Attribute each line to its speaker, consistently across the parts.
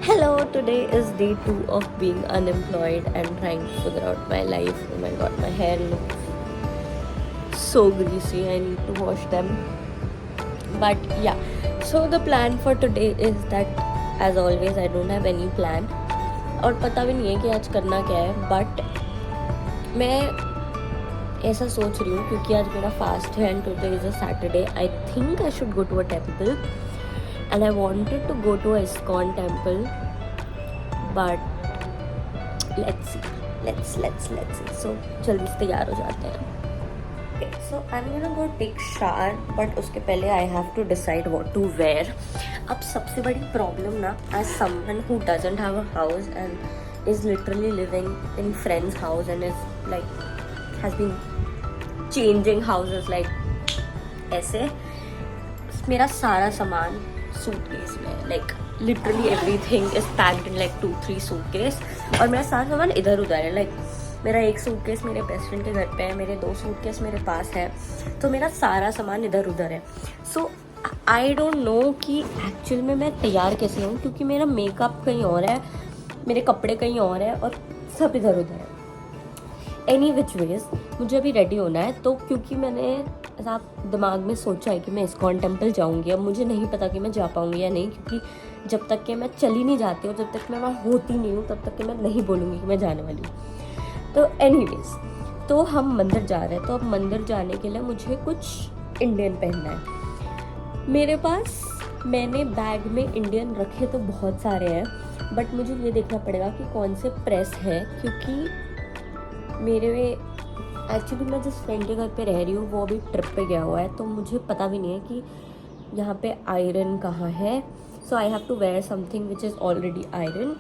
Speaker 1: Hello, today is day 2 of being unemployed and trying to figure out my life. Oh my god, my hair looks so greasy. I need to wash them. But yeah, so the plan for today is that as always I don't have any plan. और पता भी नहीं है कि आज करना क्या है, बट मैं ऐसा सोच रही हूँ क्योंकि आज मेरा फास्ट है and today is a Saturday. I think I should go to a temple and I wanted to go to a ISKCON temple, but let's see. So जल्दी से तैयार हो जाते हैं. Okay, so I'm gonna go take shower, but उसके पहले I have to decide what to wear. अब सबसे बड़ी problem ना, as someone who doesn't have a house and is literally living in friend's house and is like has been changing houses like ऐसे, मेरा सारा सामान सूटकेस में, like literally everything is packed in like 2-3 suitcase. और मेरा सारा सामान इधर उधर है. लाइक मेरा एक सूटकेस मेरे बेस्ट फ्रेंड के घर पे है, मेरे 2 सूटकेस मेरे पास है, तो मेरा सारा सामान इधर उधर है. सो आई डोंट नो कि एक्चुअल में मैं तैयार कैसे हूँ, क्योंकि मेरा मेकअप कहीं और है, मेरे कपड़े कहीं और है और सब इधर उधर है. एनी विच वेज मुझे अभी रेडी होना है. तो क्योंकि मैंने ऐसा दिमाग में सोचा है कि मैं इस्कॉन टेम्पल जाऊंगी. अब मुझे नहीं पता कि मैं जा पाऊंगी या नहीं, क्योंकि जब तक कि मैं चली नहीं जाती हूँ, जब तक मैं वहाँ होती नहीं हूँ, तब तक कि मैं नहीं बोलूँगी कि मैं जाने वाली हूँ. तो एनीवेज, तो हम मंदिर जा रहे हैं. तो अब मंदिर जाने के लिए मुझे कुछ इंडियन पहनना है. मेरे पास, मैंने बैग में इंडियन रखे तो बहुत सारे हैं, बट मुझे ये देखना पड़ेगा कि कौन से प्रेस है, क्योंकि मेरे एक्चुअली मैं जिस फ्रेंड के घर पे रह रही हूँ वो अभी ट्रिप पे गया हुआ है, तो मुझे पता भी नहीं है कि यहाँ पे आयरन कहाँ है. So I have to wear something which is already iron,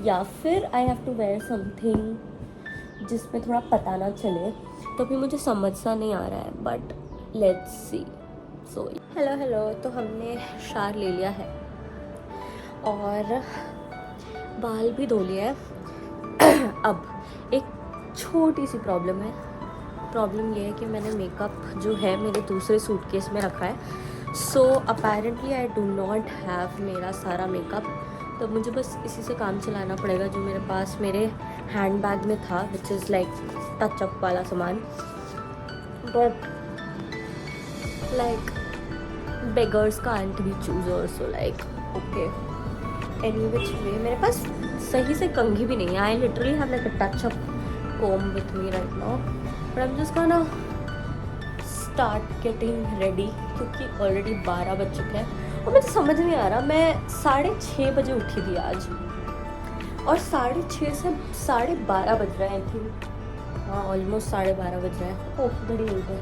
Speaker 1: या फिर I have to wear something जिसमें थोड़ा पता ना चले. तो अभी मुझे समझ सा नहीं आ रहा है, but let's see. So hello, तो हमने शार ले लिया है और बाल भी धो लिया है. अब एक छोटी सी प्रॉब्लम है. प्रॉब्लम ये है कि मैंने मेकअप जो है मेरे दूसरे सूटकेस में रखा है. So apparently I do not have मेरा सारा मेकअप. तो मुझे बस इसी से काम चलाना पड़ेगा जो मेरे पास मेरे हैंड बैग में था, विच इज़ लाइक टचअप वाला सामान. But like beggars can't be choosers, so like okay. Any which way मेरे पास सही से कंघी भी नहीं है. I literally have like a touch up comb with me right now, but I'm just gonna start getting ready क्योंकि ऑलरेडी 12 बज चुके हैं. और मुझे समझ नहीं आ रहा, मैं 6:30 बजे उठी थी आज और 6:30 से 12:30 बज रहे हैं. आई थिंक हाँ, ऑलमोस्ट 12:30 बज रहे हैं. ओह बड़ी नींद है.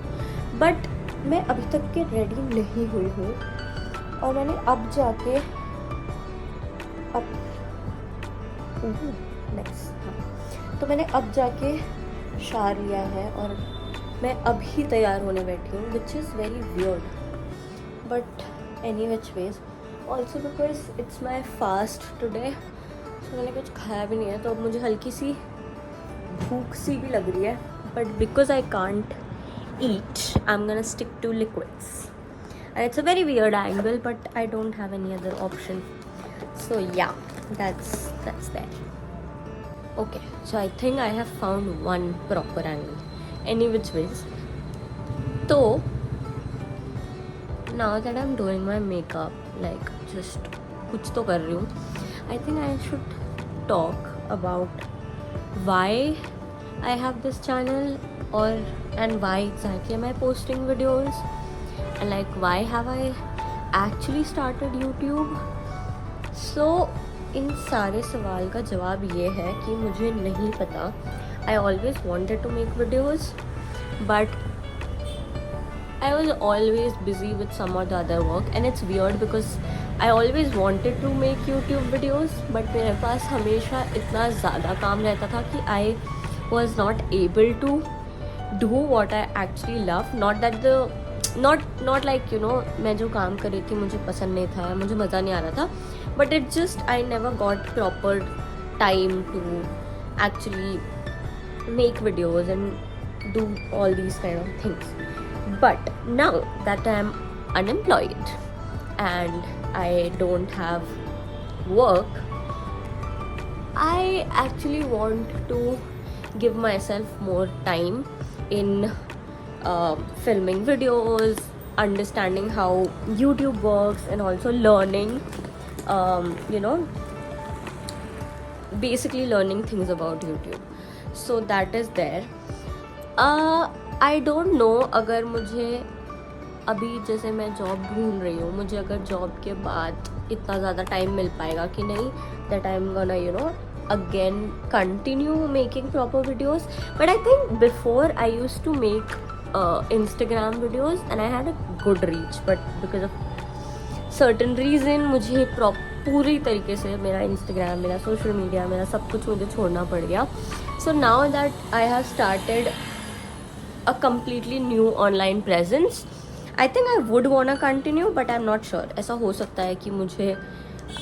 Speaker 1: बट मैं अभी तक के रेडी नहीं हुई हूँ और मैंने अब जाके अब नेक्स्ट तो मैंने अब जाके शार लिया है और मैं अभी तैयार होने बैठी हूँ, which is very weird. But any which veg also because it's my fast today, तो मैंने कुछ खाया भी नहीं है, तो अब मुझे हल्की सी भूख सी भी लग रही है. But because I can't eat, I am gonna stick to liquids and it's a very weird angle, but I don't have any other option. So yeah, that's that. Okay, so I think I have found one proper angle. Any which ways. So now that I'm doing my makeup, like just कुछ तो कर रही हूँ, I think I should talk about why I have this channel and why exactly am I posting videos, and like why have I actually started YouTube. So इन सारे सवाल का जवाब ये है कि मुझे नहीं पता. I always wanted to make videos, but I was always busy with some और the other work. And it's weird because I always wanted to make YouTube videos, but मेरे पास हमेशा इतना ज़्यादा काम रहता था कि I was not able to do what I actually love. Not like you know, मैं जो काम कर रही थी मुझे पसंद नहीं था, मुझे मज़ा नहीं आ रहा था, but it just I never got proper time to actually make videos and do all these kind of things. But now that I'm unemployed and I don't have work, I actually want to give myself more time in filming videos, understanding how YouTube works, and also learning, you know, basically learning things about YouTube. So that is there. I don't know, अगर मुझे अभी जैसे मैं job ढूंढ रही हूँ, मुझे अगर जॉब के बाद इतना ज़्यादा टाइम मिल पाएगा कि नहीं, that I am gonna again continue making proper videos. But I think before I used to make Instagram videos and I had a good reach, but because of certain reason मुझे पूरी तरीके से मेरा Instagram, मेरा social media, मेरा सब कुछ मुझे छोड़ना पड़ गया. So now that I have started a completely new online presence, I think I would wanna continue, but I'm not sure. ऐसा हो सकता है कि मुझे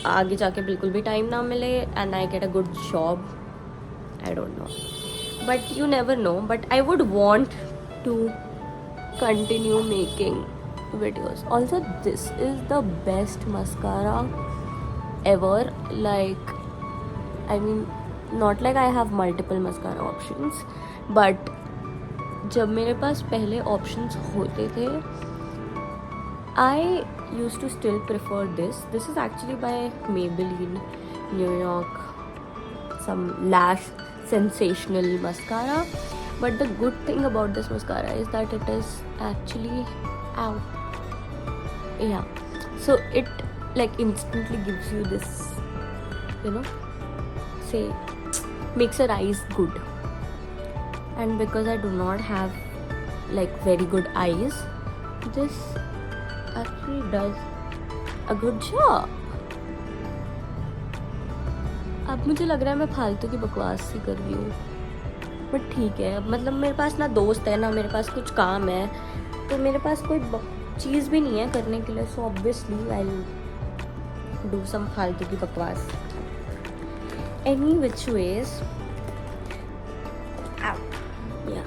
Speaker 1: आगे जाके बिल्कुल भी टाइम ना मिले and I get a good job. I don't know, but you never know. But I would want to continue making videos. Also, this is the best mascara ever. Like, I mean, not like I have multiple mascara options, but जब मेरे पास पहले options होते थे, I used to still prefer this. This is actually by Maybelline New York, some lash sensational mascara. But the good thing about this mascara is that it is actually so it like instantly gives you this, say, makes your eyes good. And because I do not have like very good eyes, this actually does a good job. अब मुझे लग रहा है मैं फालतू की बकवास सी कर रही हूँ, बट ठीक है. मतलब मेरे पास ना दोस्त है ना मेरे पास कुछ काम है, तो मेरे पास कोई चीज़ भी नहीं है करने के लिए. So obviously I will do some फालतू की बकवास. Any which ways, yeah,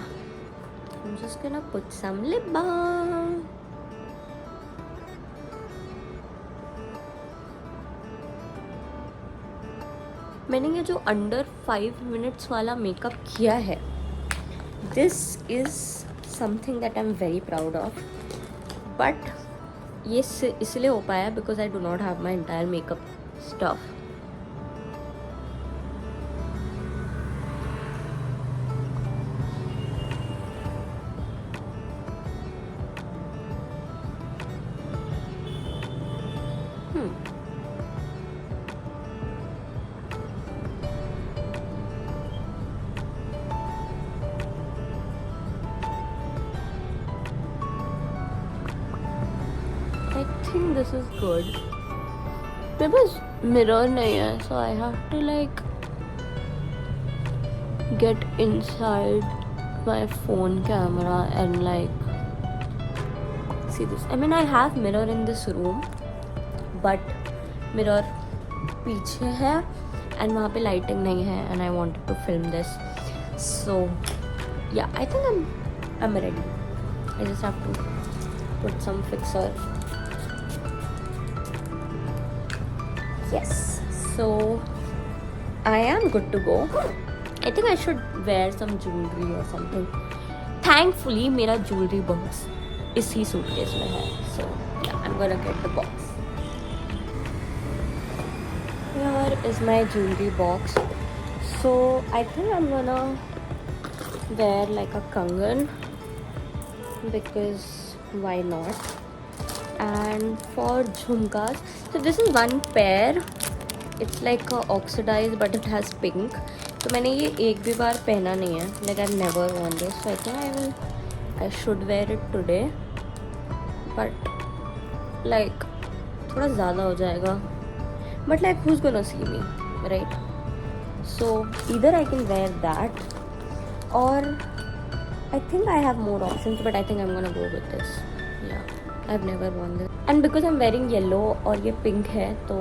Speaker 1: I'm just gonna put some lip balm. मैंने ये जो अंडर 5 मिनट्स वाला मेकअप किया है, this is something that I am very proud of. But ये इसलिए हो पाया because I do not have my entire makeup stuff. I think this is good. मेरे पास मिरर नहीं है, so I have to like get inside my phone camera and like see this. I mean, I have mirror in this room, but mirror पीछे है and वहाँ पे lighting नहीं है, and I wanted to film this. So yeah, I think I'm ready. I just have to put some fixer. Yes, so I am good to go. I think I should wear some jewelry or something. Thankfully, मेरा jewelry box इसी suitcase में है. So yeah, I'm gonna get the box. Here is my jewelry box. So I think I'm gonna wear like a kangan because why not? And for jhumkas, so this is one pair. It's like a oxidized but it has pink. तो मैंने ये एक भी बार पहना नहीं है. Like I've never worn this, so I think I should wear it today. But like थोड़ा ज़्यादा हो जाएगा. But like who's gonna see me, right? So either I can wear that, or I think I have more options, but I think I'm gonna go with this. Yeah. I've never worn this. And because I'm wearing yellow और ये pink है, तो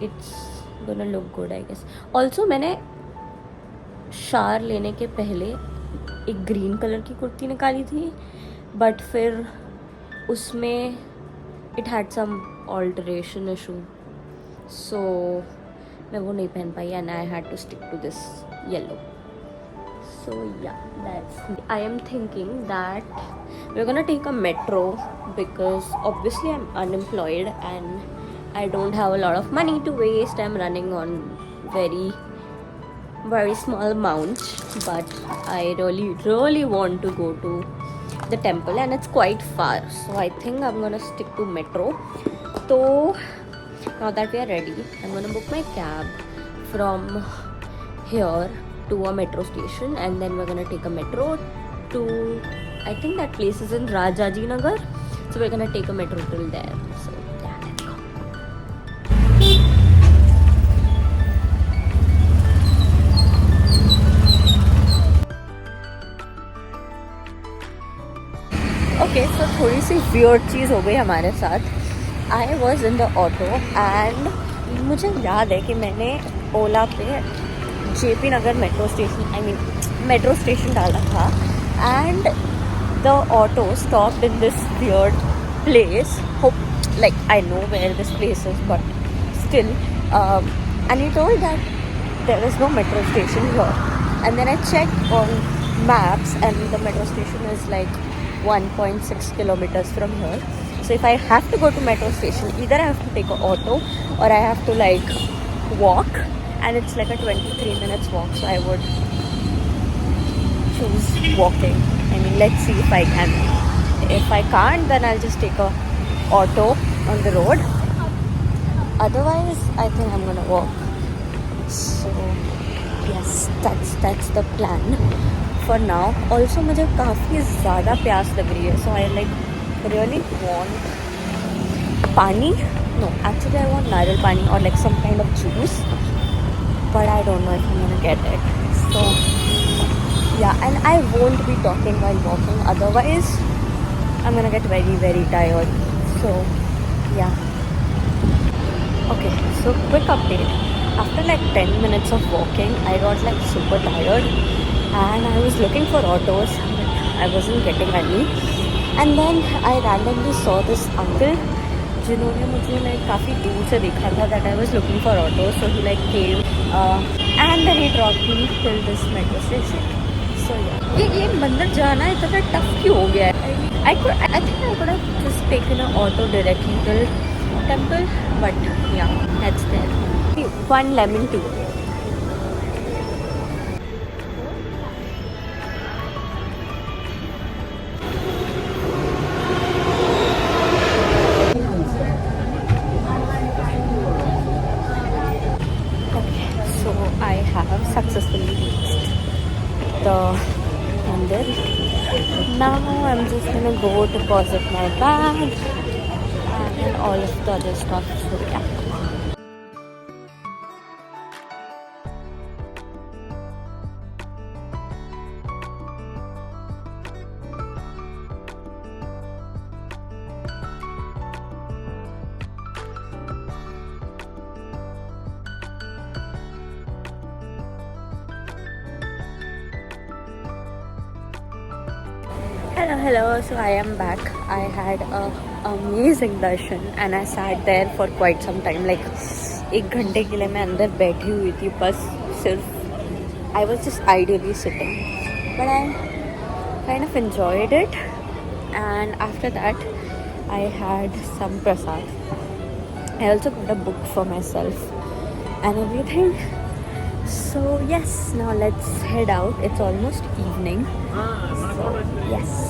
Speaker 1: it's gonna look good, I guess. Also मैंने शार लेने के पहले एक ग्रीन कलर की कुर्ती निकाली थी, बट फिर उसमें it had some alteration issue. so मैं वो नहीं पहन पाई and I had to stick to this yellow. So yeah, I am thinking that we're gonna take a metro because obviously I'm unemployed and I don't have a lot of money to waste. I'm running on very small amounts, but I really want to go to the temple and it's quite far, so I think I'm gonna stick to metro. So now that we are ready, I'm gonna book my cab from here to a metro station and then we're gonna take a metro to, I think that place is in Rajaji Nagar, so we're gonna take a metro till there. So yeah, let's go. Okay, so थोड़ी सी weird चीज़ हो गई हमारे साथ. I was in the auto and मुझे याद है कि मैंने ओला पे JP नगर मेट्रो स्टेशन डाला था and the auto stopped in this weird place. Like I know where this place is, but still, and he told that there is no metro station here. And then I checked on maps, and the metro station is like 1.6 kilometers from here. So if I have to go to metro station, either I have to take an auto or I have to like walk, and it's like a 23 minutes walk. So I would choose walking. I mean, let's see if I can. If I can't, then I'll just take a auto on the road. Otherwise, I think I'm gonna walk. So yes, that's the plan for now. Also, मुझे काफ़ी ज़्यादा प्यास लग रही है. So I like really want pani. No, actually I want naral pani or like some kind of juice. But I don't know if I'm gonna get it. So yeah, and I won't be talking while walking. Otherwise, I'm gonna get very tired. So yeah. Okay, so quick update. After like 10 minutes of walking, I got like super tired and I was looking for autos, but I wasn't getting any. And then I randomly saw this uncle जिन्होंने मुझे like काफ़ी दूर से देखा था that I was looking for autos. So he like came and then he dropped me till this metro station. So yeah. ये मंदिर जाना इतना टफ क्यों हो गया है? I think I could have just taken an auto directly till temple, but yeah, that's there. One lemon tea. Okay, so I have successfully reached the mandir. Now I'm just gonna go deposit my bag and all of the other stuff. So yeah. Hello. So I am back. I had a amazing darshan and I sat there for quite some time. Like 1 घंटे के लिए मैं अंदर बैठी हुई थी बस सिर्फ. I was just ideally sitting, but I kind of enjoyed it. And after that, I had some prasad. I also got a book for myself and everything. So yes, now let's head out. It's almost evening. So yes.